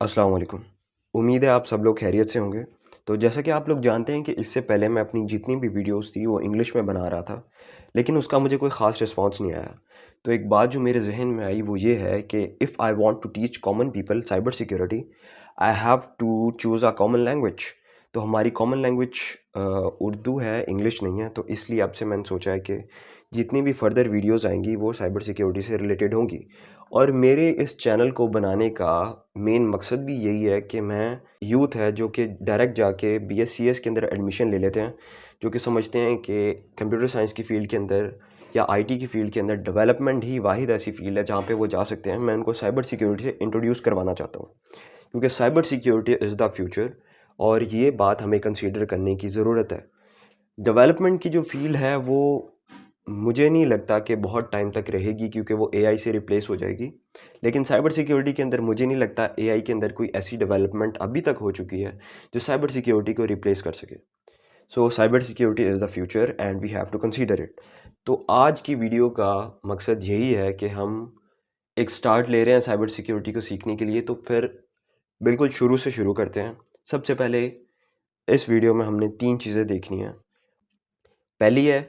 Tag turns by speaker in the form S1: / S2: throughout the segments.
S1: अस्सलाम वालेकुम। उम्मीद है आप सब लोग खैरियत से होंगे। तो जैसा कि आप लोग जानते हैं कि इससे पहले मैं अपनी जितनी भी वीडियोस थी वो इंग्लिश में बना रहा था, लेकिन उसका मुझे कोई ख़ास रिस्पॉन्स नहीं आया। तो एक बात जो मेरे ज़हन में आई वो ये है कि if I want to teach common people cyber security, I have to choose a common language. तो हमारी कॉमन लैंग्वेज उर्दू है, इंग्लिश नहीं है। तो इसलिए अब से मैंने सोचा है कि जितनी भी फर्दर वीडियोज़ आएँगी वो साइबर सिक्योरिटी से रिलेटेड होंगी। और मेरे इस चैनल को बनाने का मेन मकसद भी यही है कि मैं यूथ है जो कि डायरेक्ट जाके बीएससीएस के अंदर एडमिशन ले लेते हैं, जो कि समझते हैं कि कंप्यूटर साइंस की फ़ील्ड के अंदर या आईटी की फ़ील्ड के अंदर डेवलपमेंट ही वाहिद ऐसी फ़ील्ड है जहाँ पे वो जा सकते हैं। मैं उनको साइबर सिक्योरिटी से इंट्रोड्यूस करवाना चाहता हूँ, क्योंकि cyber security is the future और ये बात हमें कंसीडर करने की ज़रूरत है। डेवलपमेंट की जो फ़ील्ड है वो मुझे नहीं लगता कि बहुत टाइम तक रहेगी, क्योंकि वो एआई से रिप्लेस हो जाएगी। लेकिन साइबर सिक्योरिटी के अंदर मुझे नहीं लगता एआई के अंदर कोई ऐसी डेवलपमेंट अभी तक हो चुकी है जो साइबर सिक्योरिटी को रिप्लेस कर सके। So cyber security is the future and we have to consider it. तो आज की वीडियो का मकसद यही है कि हम एक स्टार्ट ले रहे हैं साइबर सिक्योरिटी को सीखने के लिए, तो फिर बिल्कुल शुरू से शुरू करते हैं। सबसे पहले इस वीडियो में हमने 3 चीज़ें देखनी हैं। पहली है,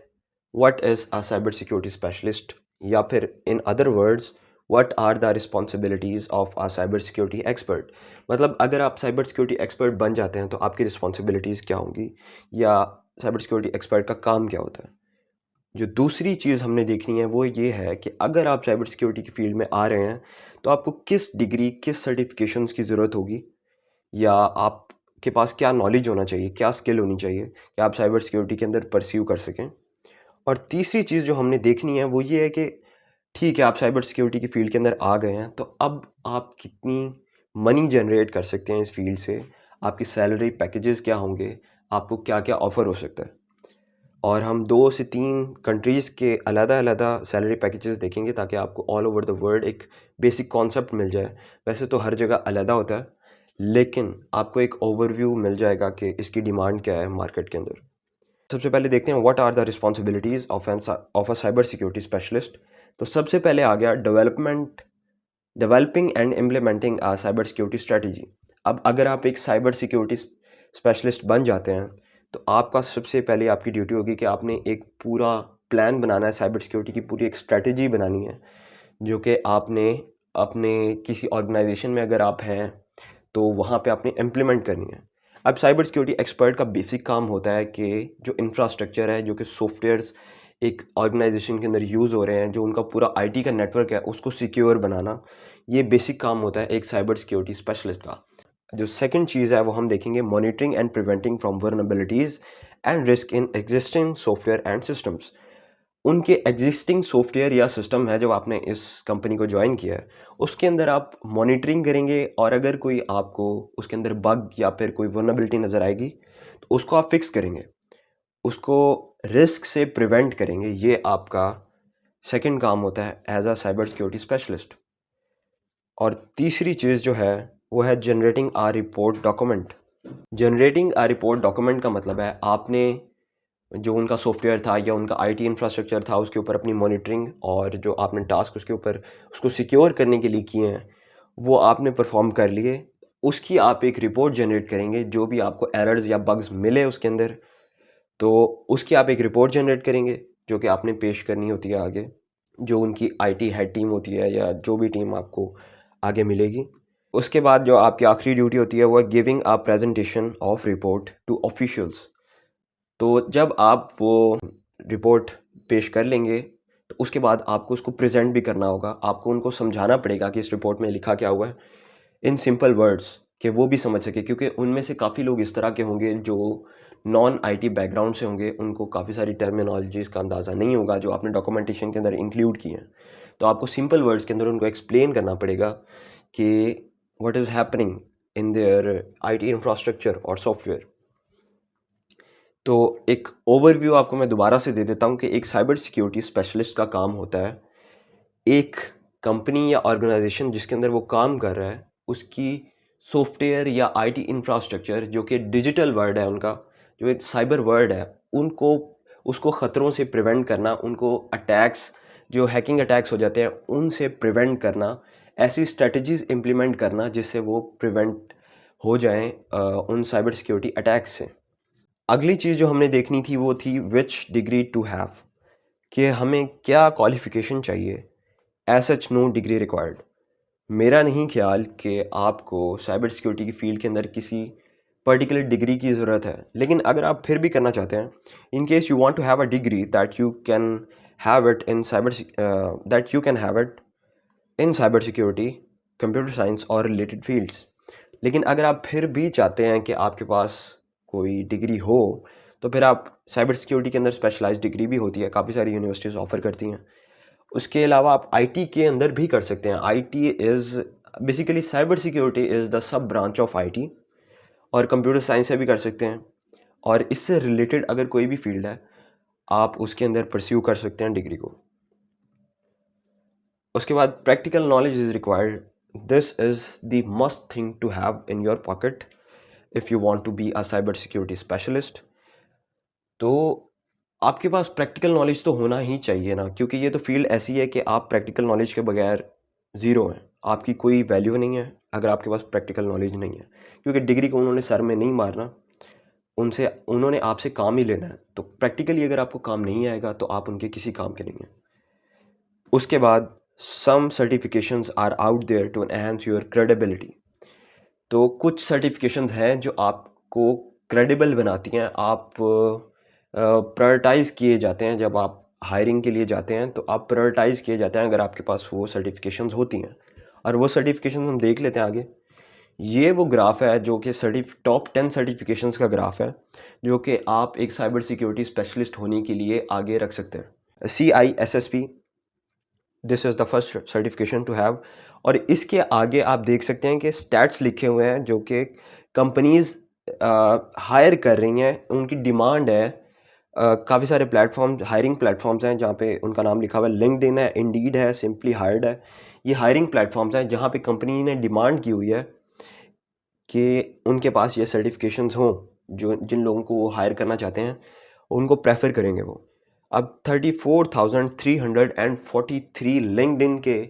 S1: what is a cyber security specialist, या फिर in other words what are the responsibilities of a cyber security expert. मतलब अगर आप साइबर सिक्योरिटी एक्सपर्ट बन जाते हैं तो आपकी रिस्पॉन्सिबिलिटीज़ क्या होंगी, या साइबर सिक्योरिटी एक्सपर्ट का काम क्या होता है। जो दूसरी चीज़ हमने देखनी है वो ये है कि अगर आप साइबर सिक्योरिटी की फील्ड में आ रहे हैं तो आपको किस डिग्री, किस सर्टिफिकेशंस की ज़रूरत होगी, या आपके पास क्या नॉलेज होना चाहिए, क्या स्किल होनी चाहिए कि आप साइबर सिक्योरिटी के अंदर परस्यू कर सकें। और तीसरी चीज़ जो हमने देखनी है वो ये है कि ठीक है, आप साइबर सिक्योरिटी की फ़ील्ड के अंदर आ गए हैं, तो अब आप कितनी मनी जनरेट कर सकते हैं इस फ़ील्ड से, आपकी सैलरी पैकेजेस क्या होंगे, आपको क्या-क्या ऑफ़र हो सकता है। और हम 2 से 3 कंट्रीज़ के अलग-अलग सैलरी पैकेजेस देखेंगे ताकि आपको ऑल ओवर द वर्ल्ड एक बेसिक कॉन्सेप्ट मिल जाए। वैसे तो हर जगह अलग होता है, लेकिन आपको एक ओवरव्यू मिल जाएगा कि इसकी डिमांड क्या है मार्केट के अंदर। सबसे पहले देखते हैं what are the responsibilities of a cyber security specialist. तो सबसे पहले आ गया developing and implementing a cyber security strategy. अब अगर आप एक साइबर सिक्योरिटी स्पेशलिस्ट बन जाते हैं तो आपका सबसे पहले आपकी ड्यूटी होगी कि आपने एक पूरा प्लान बनाना है, साइबर सिक्योरिटी की पूरी एक स्ट्रेटजी बनानी है, जो कि आपने अपने किसी ऑर्गेनाइजेशन में अगर आप हैं तो वहाँ पे आपने इम्प्लीमेंट करनी है। अब साइबर सिक्योरिटी एक्सपर्ट का बेसिक काम होता है कि जो इंफ्रास्ट्रक्चर है, जो कि सॉफ्टवेयर्स एक ऑर्गेनाइजेशन के अंदर यूज़ हो रहे हैं, जो उनका पूरा आईटी का नेटवर्क है उसको सिक्योर बनाना, ये बेसिक काम होता है एक साइबर सिक्योरिटी स्पेशलिस्ट का। जो सेकंड चीज़ है वो हम देखेंगे, monitoring and preventing from vulnerabilities and risk in existing software and systems. उनके एग्जिस्टिंग सॉफ्टवेयर या सिस्टम है जो आपने इस कंपनी को ज्वाइन किया है, उसके अंदर आप मॉनिटरिंग करेंगे, और अगर कोई आपको उसके अंदर बग या फिर कोई वल्नरेबिलिटी नज़र आएगी तो उसको आप फिक्स करेंगे, उसको रिस्क से प्रिवेंट करेंगे। ये आपका सेकंड काम होता है as a cyber security specialist. और तीसरी चीज़ जो है वो है generating a report document. Generating a report document का मतलब है आपने जो उनका सॉफ्टवेयर था या उनका आईटी इंफ्रास्ट्रक्चर था उसके ऊपर अपनी मॉनिटरिंग, और जो आपने टास्क उसके ऊपर उसको सिक्योर करने के लिए किए हैं वो आपने परफॉर्म कर लिए। उसकी आप एक रिपोर्ट जनरेट करेंगे, जो भी आपको एरर्स या बग्स मिले उसके अंदर, तो उसकी आप एक रिपोर्ट जनरेट करेंगे जो कि आपने पेश करनी होती है आगे, जो उनकी आईटी हेड टीम होती है या जो भी टीम आपको आगे मिलेगी। उसके बाद जो आपकी आखिरी ड्यूटी होती है वो है giving a presentation of report to officials. तो जब आप वो रिपोर्ट पेश कर लेंगे तो उसके बाद आपको उसको प्रेजेंट भी करना होगा, आपको उनको समझाना पड़ेगा कि इस रिपोर्ट में लिखा क्या हुआ है इन सिंपल वर्ड्स, कि वो भी समझ सके, क्योंकि उनमें से काफ़ी लोग इस तरह के होंगे जो नॉन आईटी बैकग्राउंड से होंगे, उनको काफ़ी सारी टर्मिनोलॉजीज का अंदाज़ा नहीं होगा जो आपने डॉक्यूमेंटेशन के अंदर इंक्लूड किए हैं। तो आपको सिंपल वर्ड्स के अंदर उनको एक्सप्लेन करना पड़ेगा कि what is happening in their IT infrastructure और सॉफ्टवेयर। तो एक ओवरव्यू आपको मैं दोबारा से दे देता हूँ कि एक साइबर सिक्योरिटी स्पेशलिस्ट का काम होता है एक कंपनी या ऑर्गेनाइजेशन जिसके अंदर वो काम कर रहा है उसकी सॉफ्टवेयर या आईटी इंफ्रास्ट्रक्चर, जो कि डिजिटल वर्ल्ड है उनका, जो एक साइबर वर्ल्ड है, उनको उसको ख़तरों से प्रिवेंट करना, उनको अटैक्स जो हैकिंग अटैक्स हो जाते हैं उनसे प्रिवेंट करना, ऐसी स्ट्रेटजीज इम्प्लीमेंट करना जिससे वो प्रिवेंट हो जाएं उन साइबर सिक्योरिटी अटैक्स से। अगली चीज़ जो हमने देखनी थी वो थी विच डिग्री टू हैव, कि हमें क्या क्वालिफ़िकेशन चाहिए। As such no degree required. मेरा नहीं ख्याल कि आपको साइबर सिक्योरिटी की फील्ड के अंदर किसी पर्टिकुलर डिग्री की ज़रूरत है, लेकिन अगर आप फिर भी करना चाहते हैं, in case you want to have a degree that you can have it in cyber security, computer science और रिलेटेड फील्ड्स। लेकिन अगर आप फिर भी चाहते हैं कि आपके पास कोई डिग्री हो, तो फिर आप साइबर सिक्योरिटी के अंदर स्पेशलाइज्ड डिग्री भी होती है, काफ़ी सारी यूनिवर्सिटीज़ ऑफ़र करती हैं। उसके अलावा आप आईटी के अंदर भी कर सकते हैं। IT is basically, cyber security is the sub branch of IT, और कंप्यूटर साइंस से भी कर सकते हैं। और इससे रिलेटेड अगर कोई भी फील्ड है, आप उसके अंदर परस्यू कर सकते हैं डिग्री को। उसके बाद practical knowledge is required. This is the must thing to have in your pocket if you want to be a cyber security specialist. तो आपके पास प्रैक्टिकल नॉलेज तो होना ही चाहिए ना, क्योंकि ये तो फील्ड ऐसी है कि आप प्रैक्टिकल नॉलेज के बगैर ज़ीरो हैं, आपकी कोई वैल्यू नहीं है अगर आपके पास प्रैक्टिकल नॉलेज नहीं है। क्योंकि डिग्री को उन्होंने सर में नहीं मारना, उन्होंने आपसे काम ही लेना है। तो प्रैक्टिकली अगर आपको काम नहीं आएगा तो आप उनके किसी काम के नहीं हैं। उसके बाद some certifications are out there to enhance your credibility. तो कुछ सर्टिफिकेशंस हैं जो आपको क्रेडिबल बनाती हैं। आप प्रायोरिटाइज़ किए जाते हैं जब आप हायरिंग के लिए जाते हैं, तो आप प्रायोरिटाइज़ किए जाते हैं अगर आपके पास वो सर्टिफिकेशंस होती हैं। और वो सर्टिफिकेशंस हम देख लेते हैं आगे। ये वो ग्राफ है जो कि टॉप 10 सर्टिफिकेशंस का ग्राफ है, जो कि आप एक साइबर सिक्योरिटी स्पेशलिस्ट होने के लिए आगे रख सकते हैं। CISSP, this is the first certification to have. और इसके आगे आप देख सकते हैं कि स्टैट्स लिखे हुए हैं जो कि कंपनीज़ हायर कर रही हैं, उनकी डिमांड है। काफ़ी सारे प्लेटफॉर्म, हायरिंग प्लेटफॉर्म्स हैं जहाँ पे उनका नाम लिखा हुआ है। लिंक्डइन है, इंडीड है, सिंपली हायर्ड है। ये हायरिंग प्लेटफॉर्म्स हैं जहाँ पे कंपनी ने डिमांड की हुई है कि उनके पास ये सर्टिफिकेशंस हों, जो जिन लोगों को वो हायर करना चाहते हैं उनको प्रेफर करेंगे वो। अब 34,343 लिंक्डइन के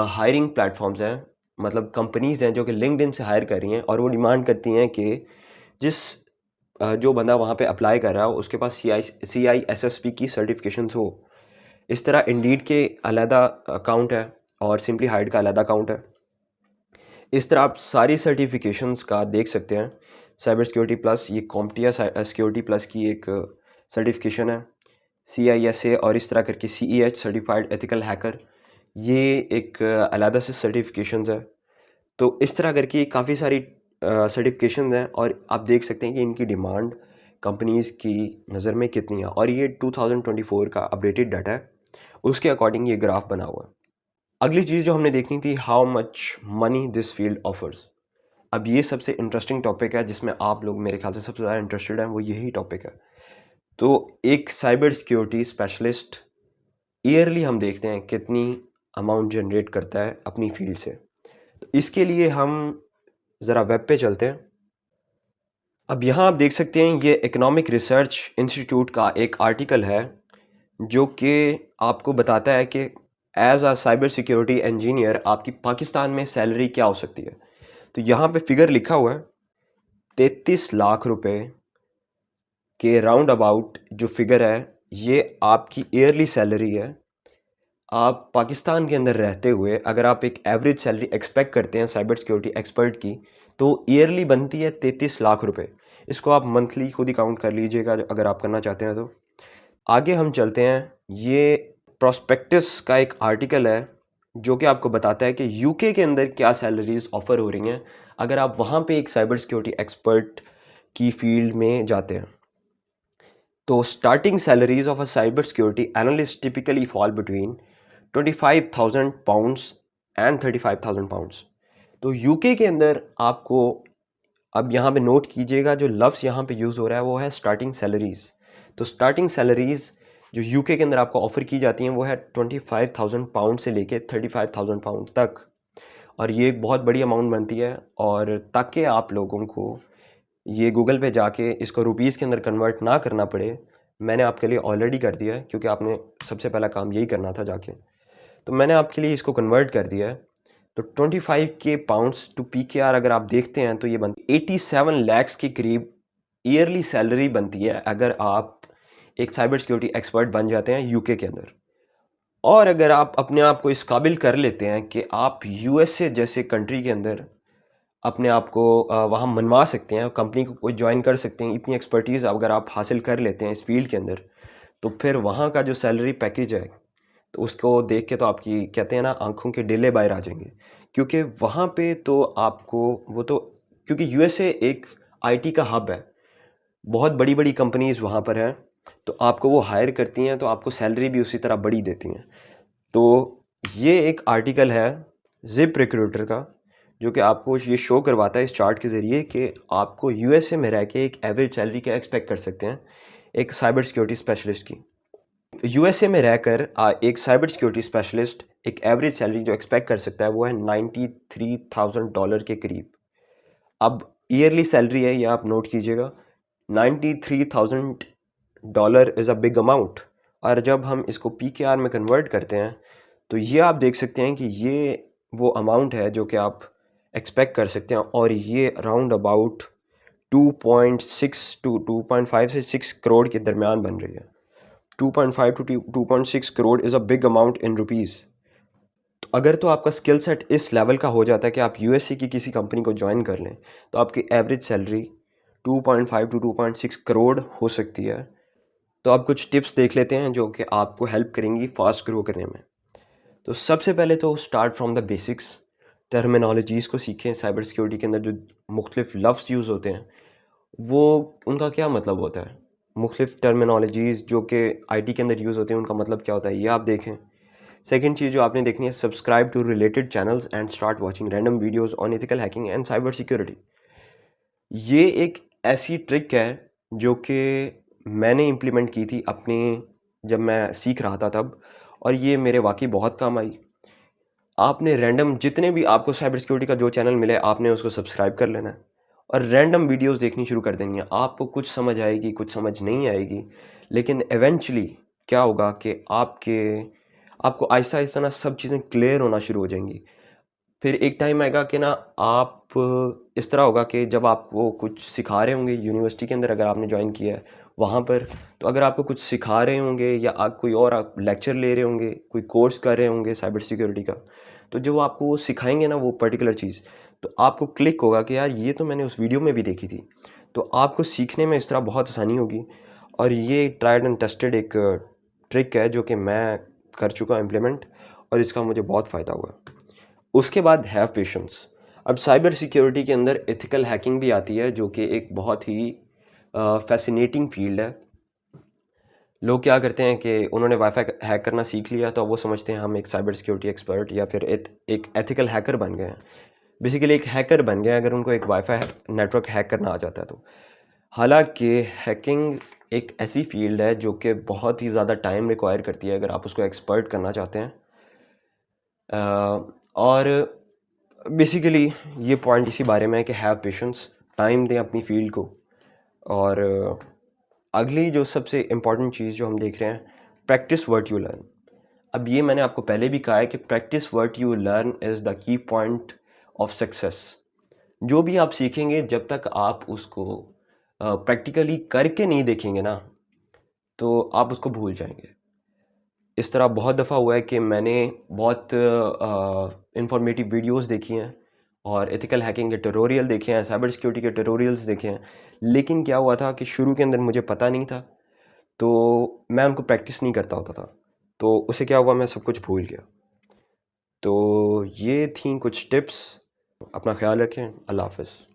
S1: हायरिंग प्लेटफॉर्म्स हैं, मतलब कंपनीज़ हैं जो कि लिंक्डइन से हायर कर रही हैं, और वो डिमांड करती हैं कि जिस जो बंदा वहाँ पे अप्लाई कर रहा हो उसके पास CISSP की सर्टिफिकेशंस हो। इस तरह इंडीड के अलहदा अकाउंट है और सिंपली हायर्ड का अलहदा अकाउंट है। इस तरह आप सारी सर्टिफिकेशंस का देख सकते हैं। साइबर सिक्योरिटी प्लस, ये कॉम्प्टिया सिक्योरिटी प्लस की एक सर्टिफिकेशन है। CISA और इस तरह करके CEH, सर्टिफाइड एथिकल हैकर, ये एक अलहदा से सर्टिफिकेशंस है। तो इस तरह करके काफ़ी सारी सर्टिफिकेशन हैं, और आप देख सकते हैं कि इनकी डिमांड कंपनीज़ की नज़र में कितनी है। और ये 2024 का अपडेटेड डाटा है, उसके अकॉर्डिंग ये ग्राफ बना हुआ है। अगली चीज़ जो हमने देखनी थी, how much money this field offers. अब ये सबसे इंटरेस्टिंग टॉपिक है जिसमें आप लोग मेरे ख्याल से सबसे ज़्यादा इंटरेस्टेड हैं, वो यही टॉपिक है। तो एक साइबर सिक्योरिटी स्पेशलिस्ट ईयरली हम देखते हैं कितनी अमाउंट जनरेट करता है अपनी फील्ड से। तो इसके लिए हम ज़रा वेब पे चलते हैं। अब यहाँ आप देख सकते हैं ये इकोनॉमिक रिसर्च इंस्टीट्यूट का एक आर्टिकल है जो कि आपको बताता है कि as a cyber security engineer आपकी पाकिस्तान में सैलरी क्या हो सकती है। तो यहाँ पे फिगर लिखा हुआ है 33 लाख रुपए के राउंड अबाउट जो फिगर है, ये आपकी ईयरली सैलरी है। आप पाकिस्तान के अंदर रहते हुए अगर आप एक एवरेज सैलरी एक्सपेक्ट करते हैं साइबर सिक्योरिटी एक्सपर्ट की, तो ईयरली बनती है 33 लाख रुपए। इसको आप मंथली खुद ही काउंट कर लीजिएगा अगर आप करना चाहते हैं तो। आगे हम चलते हैं। ये प्रोस्पेक्टस का एक आर्टिकल है जो कि आपको बताता है कि यूके के अंदर क्या सैलरीज ऑफ़र हो रही हैं अगर आप वहाँ पे एक साइबर सिक्योरिटी एक्सपर्ट की फील्ड में जाते हैं। तो starting salaries of a cyber security analyst typically fall between 25,000 pounds and 35,000 pounds. तो यूके के अंदर आपको, अब यहाँ पे नोट कीजिएगा जो लफ्ज़ यहाँ पे यूज़ हो रहा है वो है स्टार्टिंग सैलरीज़। तो स्टार्टिंग सैलरीज़ जो यूके के अंदर आपको ऑफ़र की जाती हैं वो है 25,000 पाउंड से लेके 35,000 पाउंड तक। और ये एक बहुत बड़ी अमाउंट बनती है। और ताकि आप लोगों को ये गूगल पे जाके इसको रुपीज़ के अंदर कन्वर्ट ना करना पड़े, मैंने आपके लिए ऑलरेडी कर दिया है, क्योंकि आपने सबसे पहला काम यही करना था जाके। तो मैंने आपके लिए इसको कन्वर्ट कर दिया है। तो 25K पाउंड्स टू PKR अगर आप देखते हैं तो ये बनती 87 lakhs के करीब ईयरली सैलरी बनती है अगर आप एक साइबर सिक्योरिटी एक्सपर्ट बन जाते हैं यूके के अंदर। और अगर आप अपने आप को इस काबिल कर लेते हैं कि आप यूएसए जैसे कंट्री के अंदर अपने आप को वहाँ मनवा सकते हैं, कंपनी को कोई ज्वाइन कर सकते हैं, इतनी एक्सपर्टीज़ अगर आप हासिल कर लेते हैं इस फील्ड के अंदर, तो फिर वहाँ का जो सैलरी पैकेज है तो उसको देख के तो आपकी कहते हैं ना आंखों के डेले बाहर आ जाएंगे। क्योंकि वहाँ पे तो आपको वो तो क्योंकि यूएसए एक आईटी का हब है, बहुत बड़ी बड़ी कंपनीज वहाँ पर हैं, तो आपको वो हायर करती हैं तो आपको सैलरी भी उसी तरह बड़ी देती हैं। तो ये एक आर्टिकल है जिप रिक्रूटर का जो कि आपको ये शो करवाता है इस चार्ट के ज़रिए कि आपको यूएसए में रह के एक एवरेज सैलरी क्या एक्सपेक्ट कर सकते हैं एक साइबर सिक्योरिटी स्पेशलिस्ट की। यूएसए में रहकर एक साइबर सिक्योरिटी स्पेशलिस्ट एक एवरेज सैलरी जो एक्सपेक्ट कर सकता है वो है $93,000 के करीब। अब ईयरली सैलरी है, ये आप नोट कीजिएगा, $93,000 इज़ अ बिग अमाउंट। और जब हम इसको PKR में कन्वर्ट करते हैं तो ये आप देख सकते हैं कि ये वो अमाउंट है जो कि आप एक्सपेक्ट कर सकते हैं, और ये अराउंड अबाउट 2.6 टू 2.5 से 6 करोड़ के दरमियान बन रही है। 2.5 to 2.6 crore is a big amount in rupees. तो अगर तो आपका स्किल सेट इस लेवल का हो जाता है कि आप यूएसए की किसी कंपनी को ज्वाइन कर लें तो आपकी एवरेज सैलरी 2.5 टू 2.6 करोड़ हो सकती है। तो आप कुछ टिप्स देख लेते हैं जो कि आपको हेल्प करेंगी फास्ट ग्रो करने में। तो सबसे पहले तो start from the basics, terminologies को सीखें। साइबर सिक्योरिटी के अंदर जो मुख्तलिफ लफ्ज़ यूज़ होते हैं वो उनका क्या मतलब होता है, मुख्तलिफ टर्मिनोलॉजीज़ जो कि आईटी के अंदर यूज़ होते हैं उनका मतलब क्या होता है, ये आप देखें। सेकंड चीज़ जो आपने देखनी है, subscribe to related channels and start watching random videos on ethical hacking and cyber security. ये एक ऐसी ट्रिक है जो कि मैंने इम्प्लीमेंट की थी अपने जब मैं सीख रहा था तब, और ये मेरे वाकई बहुत काम आई। आपने रैंडम जितने भी आपको साइबर सिक्योरिटी का जो चैनल मिले आपने उसको सब्सक्राइब कर लेना है और रैंडम वीडियोस देखनी शुरू कर देनी है। आपको कुछ समझ आएगी, कुछ समझ नहीं आएगी, लेकिन इवेंचुअली क्या होगा कि आपको आहिस्ता आहिस्ता ना सब चीज़ें क्लियर होना शुरू हो जाएंगी। फिर एक टाइम आएगा कि ना आप इस तरह होगा कि जब आपको कुछ सिखा रहे होंगे यूनिवर्सिटी के अंदर, अगर आपने ज्वाइन किया है वहाँ पर, तो अगर आपको कुछ सिखा रहे होंगे या आप कोई और आप लेक्चर ले रहे होंगे, कोई कोर्स कर रहे होंगे साइबर सिक्योरिटी का, तो जो आपको वो सिखाएंगे ना वो पर्टिकुलर चीज़, तो आपको क्लिक होगा कि यार ये तो मैंने उस वीडियो में भी देखी थी। तो आपको सीखने में इस तरह बहुत आसानी होगी। और ये ट्राइड एंड टेस्टेड एक ट्रिक है जो कि मैं कर चुका इम्प्लीमेंट और इसका मुझे बहुत फ़ायदा हुआ। उसके बाद हैव पेशेंस। अब साइबर सिक्योरिटी के अंदर एथिकल हैकिंग भी आती है जो कि एक बहुत ही फैसिनेटिंग फील्ड है। लोग क्या करते हैं कि उन्होंने वाईफाई हैक करना सीख लिया तो वो समझते हैं हम एक साइबर सिक्योरिटी एक्सपर्ट या फिर एक एथिकल हैकर बन गए हैं। बेसिकली एक हैकर बन गए अगर उनको एक वाईफाई नेटवर्क हैक करना आ जाता है तो। हालांकि हैकिंग एक ऐसी फील्ड है जो कि बहुत ही ज़्यादा टाइम रिक्वायर करती है अगर आप उसको एक्सपर्ट करना चाहते हैं। और बेसिकली ये पॉइंट इसी बारे में है कि हैव पेशेंस, टाइम दें अपनी फील्ड को। और अगली जो सबसे इम्पॉर्टेंट चीज़ जो हम देख रहे हैं, प्रैक्टिस व्हाट यू लर्न। अब ये मैंने आपको पहले भी कहा है कि practice what you learn is the key point of success. जो भी आप सीखेंगे जब तक आप उसको प्रैक्टिकली करके नहीं देखेंगे ना तो आप उसको भूल जाएंगे। इस तरह बहुत दफ़ा हुआ है कि मैंने बहुत इंफॉर्मेटिव वीडियोस देखी हैं और एथिकल हैकिंग के ट्यूटोरियल देखे हैं, साइबर सिक्योरिटी के ट्यूटोरियल्स देखे हैं, लेकिन क्या हुआ था कि शुरू के अंदर मुझे पता नहीं था तो मैं उनको प्रैक्टिस नहीं करता होता था, तो उससे क्या हुआ मैं सब कुछ भूल गया। तो ये थी कुछ टिप्स। अपना ख्याल रखें। अल्लाह हाफ़िज़।